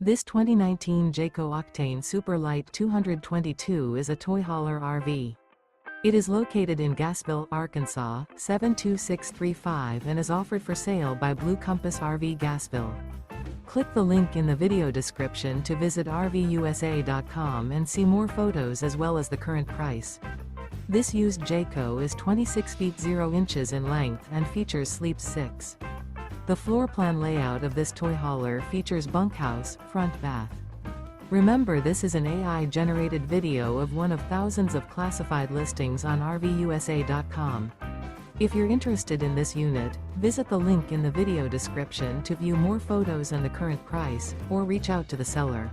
This 2019 Jayco Octane Super Lite 222 is a toy hauler RV. It is located in Gassville, Arkansas, 72635 and is offered for sale by Blue Compass RV Gassville. Click the link in the video description to visit RVUSA.com and see more photos as well as the current price. This used Jayco is 26 feet 0 inches in length and features sleeps 6. The floor plan layout of this toy hauler features bunkhouse, front bath. Remember, this is an AI-generated video of one of thousands of classified listings on RVUSA.com. If you're interested in this unit, visit the link in the video description to view more photos and the current price, or reach out to the seller.